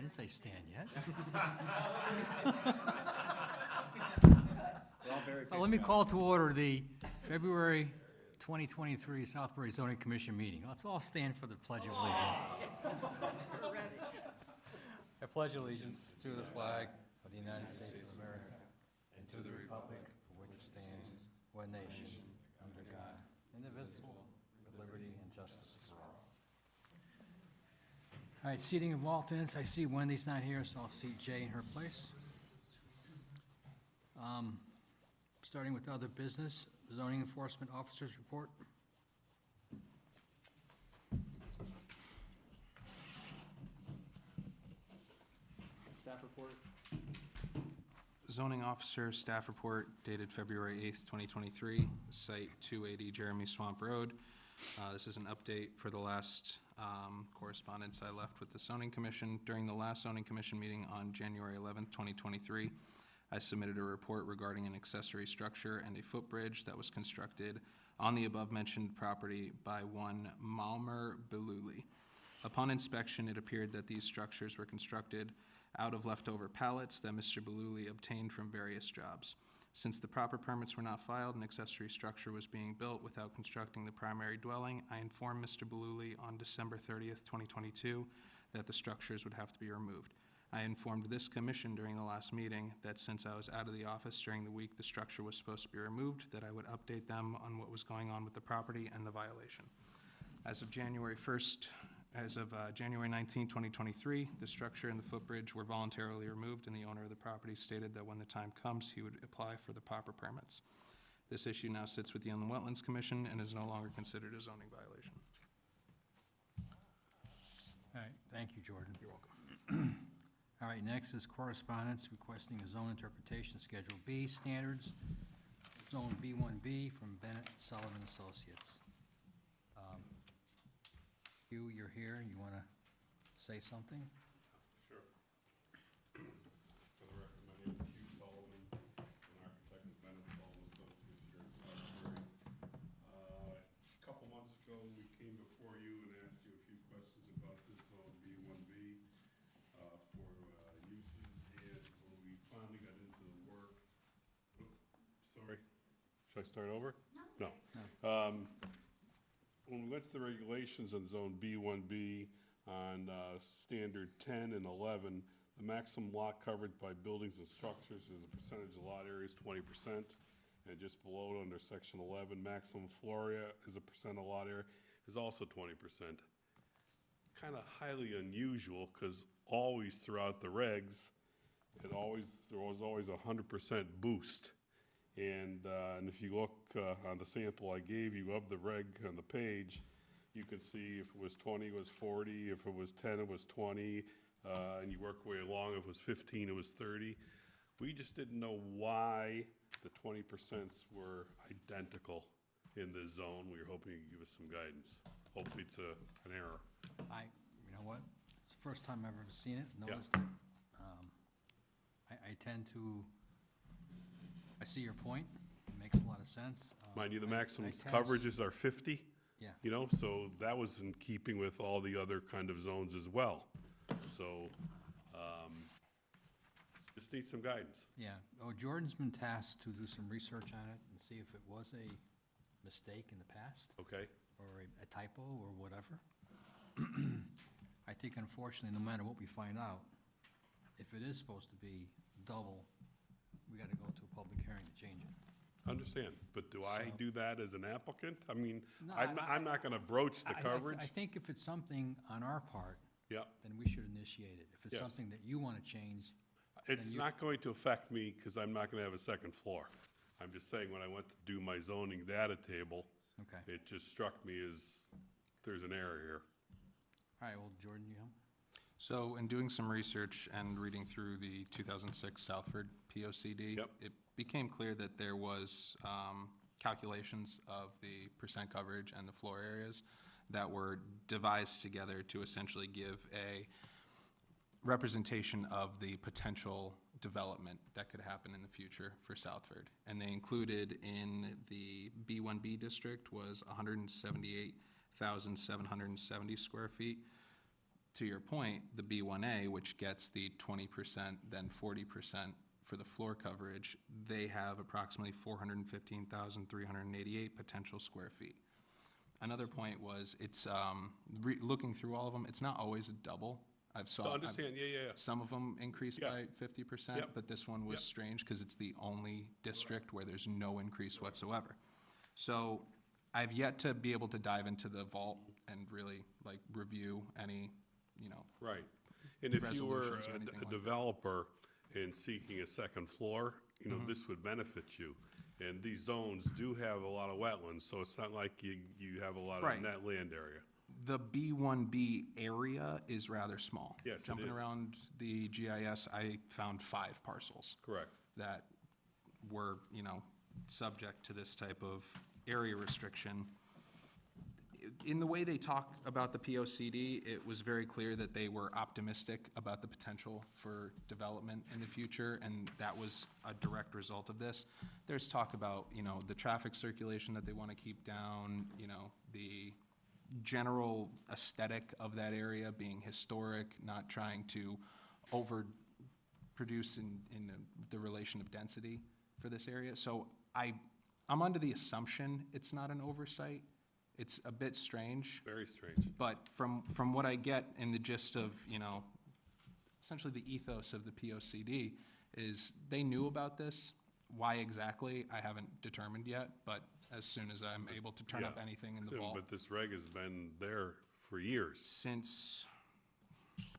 didn't say stand yet. Let me call to order the February 2023 Southbury Zoning Commission meeting. Let's all stand for the Pledge of Allegiance. I pledge allegiance to the flag of the United States of America and to the republic for which it stands, one nation, under God, indivisible, with liberty and justice for all. All right, seating of alternates. I see Wendy's not here, so I'll seat Jay in her place. Starting with other business, zoning enforcement officers report. Staff report. Zoning officer staff report dated February 8th, 2023, site 280 Jeremy Swamp Road. This is an update for the last correspondence I left with the zoning commission. During the last zoning commission meeting on January 11th, 2023, I submitted a report regarding an accessory structure and a footbridge that was constructed on the above-mentioned property by one Malmer Beluli. Upon inspection, it appeared that these structures were constructed out of leftover pallets that Mr. Beluli obtained from various jobs. Since the proper permits were not filed, an accessory structure was being built without constructing the primary dwelling. I informed Mr. Beluli on December 30th, 2022, that the structures would have to be removed. I informed this commission during the last meeting that since I was out of the office during the week the structure was supposed to be removed, that I would update them on what was going on with the property and the violation. As of January 19, 2023, the structure and the footbridge were voluntarily removed, and the owner of the property stated that when the time comes, he would apply for the proper permits. This issue now sits with the Inland Wetlands Commission and is no longer considered a zoning violation. All right, thank you, Jordan. You're welcome. All right, next is correspondence requesting a zone interpretation Schedule B standards, Zone B1B from Bennett Sullivan Associates. Hugh, you're here. You want to say something? Sure. For the record, my name is Hugh Sullivan, an architect with Bennett Sullivan Associates here in Southbury. A couple months ago, we came before you and asked you a few questions about this zone B1B for uses, and when we finally got into the work, sorry, should I start over? No. When we went to the regulations on zone B1B on standard 10 and 11, the maximum lot covered by buildings and structures is a percentage of lot area is 20%. And just below it under section 11, maximum floor area is a percent of lot area is also 20%. Kind of highly unusual because always throughout the regs, there was always a 100% boost. And if you look on the sample I gave you of the reg on the page, you can see if it was 20, it was 40, if it was 10, it was 20, and you work way along, if it was 15, it was 30. We just didn't know why the 20% were identical in the zone. We were hoping you could give us some guidance. Hopefully it's an error. You know what? It's the first time I've ever seen it, noticed Yep. it. I tend to, I see your point. It makes a lot of sense. Mind you, the I maximum tend- coverages are 50. Yeah. You know, so that was in keeping with all the other kind of zones as well. So, just need some guidance. Yeah. Oh, Jordan's been tasked to do some research on it and see if it was a mistake in the past Okay? or a typo or whatever. I think unfortunately, no matter what we find out, if it is supposed to be double, we got to go to a public hearing to change it. Understand, but do I So- do that as an applicant? I mean, No, I'm not gonna broach the coverage. I think if it's something on our part, Yeah, then we should initiate it. If it's Yes. something that you want to change, it's you- not going to affect me because I'm not gonna have a second floor. I'm just saying, when I went to do my zoning data table, okay. it just struck me as there's an error here. All right, well, Jordan, you have? So in doing some research and reading through the 2006 Southford POCD, Yep. it became clear that there was calculations of the percent coverage and the floor areas that were devised together to essentially give a representation of the potential development that could happen in the future for Southford. And they included in the B1B district was 178,770 square feet. to your point, the B1A, which gets the 20%, then 40% for the floor coverage, they have approximately 415,388 potential square feet. Another point was, it's, looking through all of them, it's not always a double. I understand, yeah. Some of them increased Yeah. by 50%, Yep. but this one was Yep. strange because it's the only district where there's no increase whatsoever. So I've yet to be able to dive into the vault and really like review any, you know, Right. And if you were resolutions or anything a like that. developer and seeking a second floor, you Mm-hmm. know, this would benefit you. And these zones do have a lot of wetlands, so it's not like you have a lot Right. of net land area. the B1B area is rather small. Yes, it Jumping is. around the GIS, I found 5 parcels Correct. that were, you know, subject to this type of area restriction. In the way they talk about the POCD, it was very clear that they were optimistic about the potential for development in the future, and that was a direct result of this. There's talk about, you know, the traffic circulation that they want to keep down, you know, the general aesthetic of that area being historic, not trying to overproduce in the relation of density for this area. So I'm under the assumption it's not an oversight. It's a bit strange, Very strange. but from what I get in the gist of, you know, essentially the ethos of the POCD is they knew about this. Why exactly, I haven't determined yet, but as soon as I'm able to turn up Yeah. anything in the So, vault. But this reg has been there for years, Since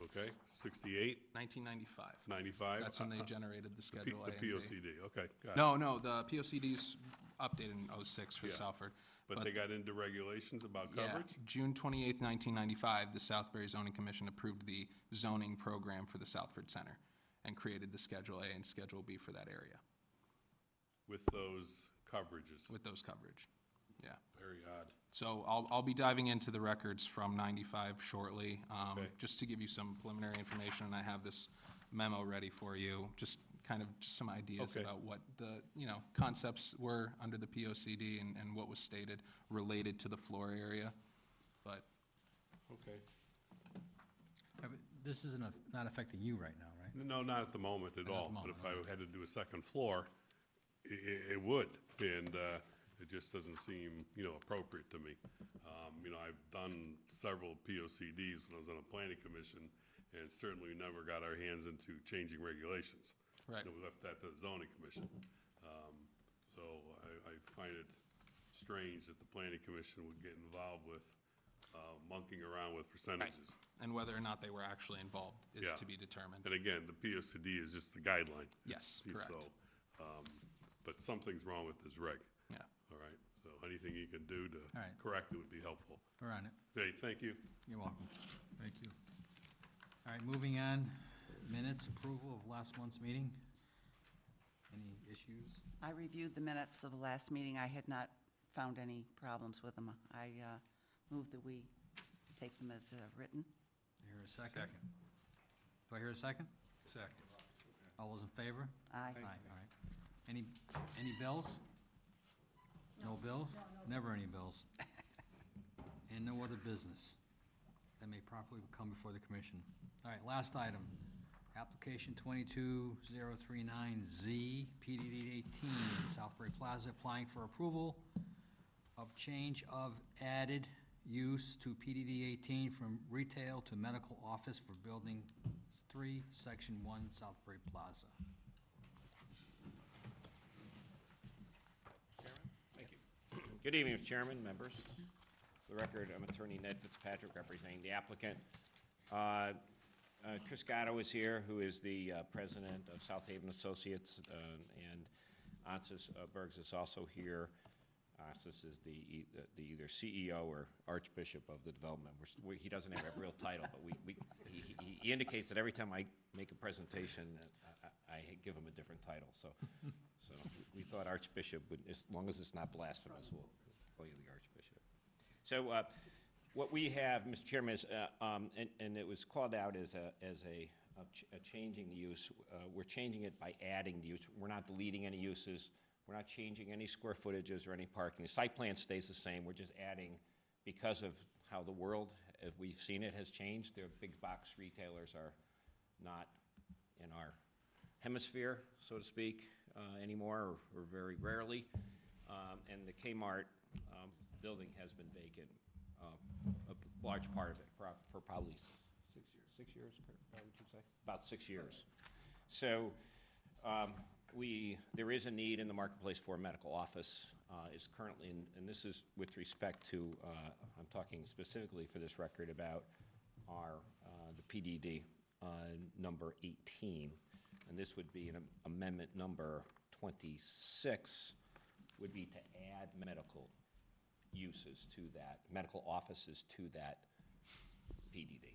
okay? 68, 1995. 95? That's when they generated the Schedule A The and B. POCD, okay, got it. No, the POCD's updated in '06 for Yeah. Salford. But they got into regulations about Yeah, coverage? June 28th, 1995, the Southbury Zoning Commission approved the zoning program for the Southford Center and created the Schedule A and Schedule B for that area With those coverages? with those coverage. Yeah. Very odd. So I'll be diving into the records from '95 shortly, Okay. just to give you some preliminary information, and I have this memo ready for you, just some ideas Okay. about what the, you know, concepts were under the POCD and what was stated related to the floor area. But Okay. This isn't, not affecting you right now, right? No, not at the moment at Not at all, the but if moment, I had to do a second floor, it would, and it just doesn't seem, you know, appropriate to me. You know, I've done several POCDs when I was on the planning commission, and certainly never got our hands into changing regulations. Right. You know, we left that to the zoning commission. So I find it strange that the planning commission would get involved with monkeying around with percentages. And whether or not they were actually involved is Yeah. to be determined. And again, the POCD is just the guideline. Yes, correct. So, but something's wrong with this reg, Yeah. all right? So anything you can do to All right. correct it would be helpful. We're on it. Okay, thank you. You're welcome. Thank you. All right, moving on, minutes, approval of last month's meeting. Any issues? I reviewed the minutes of the last meeting. I had not found any problems with them. I move that we take them as written. Do I hear a second? Do I hear a second? Second. All those in favor? Aye. All right. Any bills? No bills? Never any bills. And no other business that may properly come before the commission. All right, last item. Application 22039Z, PDD 18, Southbury Plaza, applying for approval of change of added use to PDD 18 from retail to medical office for Building 3, Section 1, Southbury Plaza. Thank you. Good evening, Mr. Chairman, members. For the record, I'm Attorney Ned Fitzpatrick, representing the applicant. Chris Gatto is here, who is the president of South Haven Associates, and Ansis Bergs is also here. Ansis is the either CEO or Archbishop of the development. He doesn't have a real title, but he indicates that every time I make a presentation, I give him a different title. So we thought Archbishop would, as long as it's not blasphemous, we'll call you the Archbishop. So what we have, Mr. Chairman, is, and it was called out as a changing the use. We're changing it by adding the use. We're not deleting any uses. We're not changing any square footages or any parking. The site plan stays the same. We're just adding, because of how the world as we've seen, it has changed. Their big box retailers are not in our hemisphere, so to speak, anymore, or very rarely. And the Kmart building has been vacant, a large part of it, for probably 6 years. 6 years, Kurt, would you say? About 6 years. So there is a need in the marketplace for a medical office. Is currently, and this is with respect to, I'm talking specifically for this record about our, the PDD number 18. And this would be an amendment number 26, would be to add medical uses to that, medical offices to that PDD.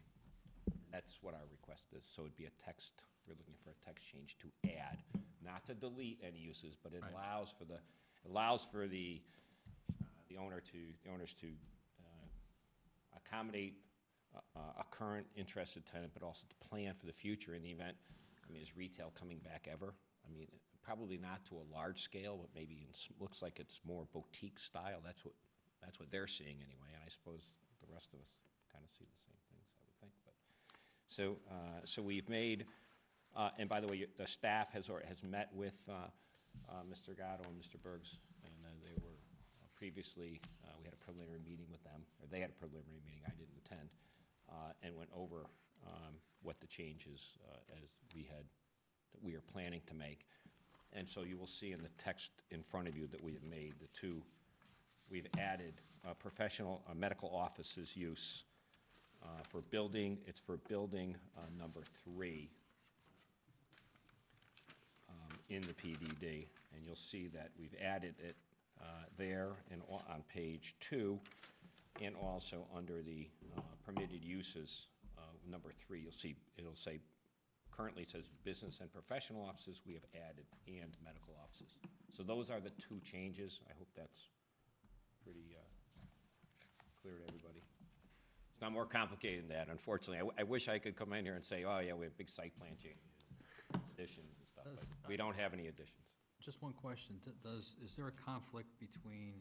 That's what our request is. So it'd be a text, we're looking for a text change to add, not to delete any uses, but it Right. allows for the owners to accommodate a current interested tenant, but also to plan for the future in the event, I mean, is retail coming back ever? I mean, probably not to a large scale, but maybe looks like it's more boutique style. That's what they're seeing anyway, and I suppose the rest of us kind of see the same things, I would think. But so we've made, and by the way, the staff has met with Mr. Gatto and Mr. Bergs, and they were previously, we had a preliminary meeting with them, or they had a preliminary meeting, I didn't attend, and went over what the changes as we are planning to make. And so you will see in the text in front of you that we have made the two, we've added professional medical offices use for building, it's for building number 3 in the PDD, and you'll see that we've added it there and on page 2, and also under the permitted uses, number 3, you'll see, it'll say, currently it says business and professional offices, we have added and medical offices. So those are the 2 changes. I hope that's pretty clear to everybody. It's not more complicated than that, unfortunately. I wish I could come in here and say, oh yeah, we have big site plan changes, additions and stuff, but we don't have any additions. Just one question, is there a conflict between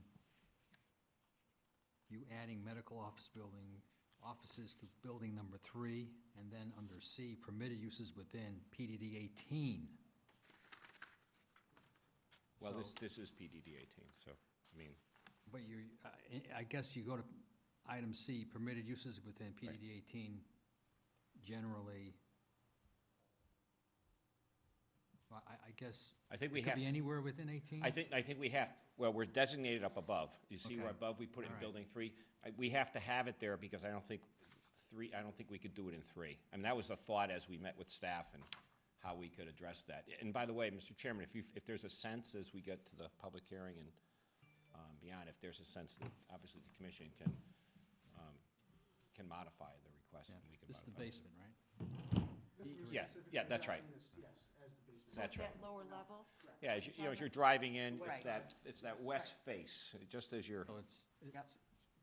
you adding medical offices to building number 3, and then under C, permitted uses within PDD 18? Well, So- this is PDD 18, so, I mean, But I guess you go to item C, permitted uses within PDD 18, generally, well, I guess. I think we it could have, be anywhere within 18? I think we have, well, we're designated up above. You see where Okay. above we put it in All right. building 3? We have to have it there because I don't think we could do it in 3. I mean, that was the thought as we met with staff and how we could address that. And by the way, Mr. Chairman, if there's a sense as we get to the public hearing and beyond, if there's a sense that obviously the commission can modify the request, Yeah. and we can This is the modify it. basement, right? Yeah, that's right. Yes, as the basement. So That's it's right. that lower level? Yeah, as you're driving in, Right. it's that west face, just as you're, So it's Yep.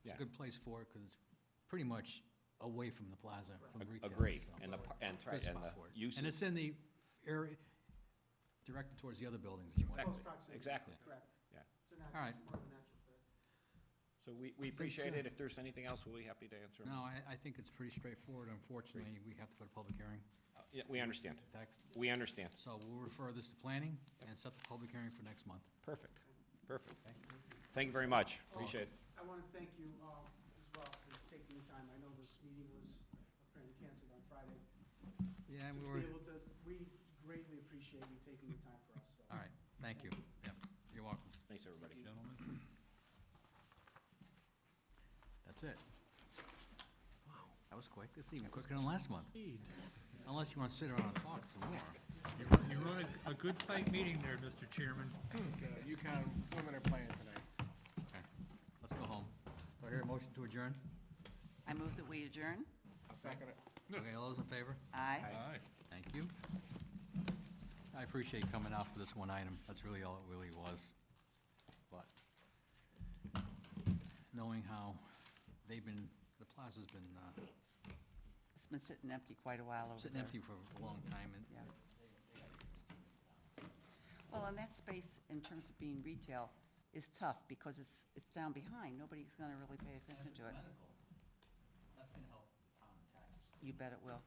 Yeah. a good place for it, because it's pretty much away from the plaza, from retail. agreed, so and the, it's a good spot the for it. uses. And it's in the area, directed towards the other buildings as you want. Close proximity. Exactly. Correct. Yeah. It's a natural, All right. it's more of a natural fit. So we appreciate it. If there's anything else, we'll be happy to answer. No, I think it's pretty straightforward. Unfortunately, we have to go to public hearing, Yeah, we understand. text. We understand. So we'll refer this to planning and set the public hearing for next month. Perfect. Perfect. Thank you very much. Appreciate it. I want to thank you as well for taking the time. I know this meeting was apparently canceled on Friday. Yeah, To we be were, able to, we greatly appreciate you taking the time for us, so. all right, thank you. Yep, you're welcome. Thanks, everybody. That's it. Wow, that was quick. This is even quicker than last month. Unless you want to sit around and talk some more. You run a good tight meeting there, Mr. Chairman. UConn women are playing tonight. Okay, let's go home. Do I hear a motion to adjourn? I move that we adjourn. I'll second it. Okay, all those in favor? Aye. Aye. Thank you. I appreciate coming out for this one item. That's really all it really was. But knowing how they've been, the plaza's been It's been sitting empty quite a while over sitting there. empty for a long time, and Yeah. Well, and that space, in terms of being retail, is tough because it's down behind. Nobody's going to really pay attention to it. That's gonna help You bet it will.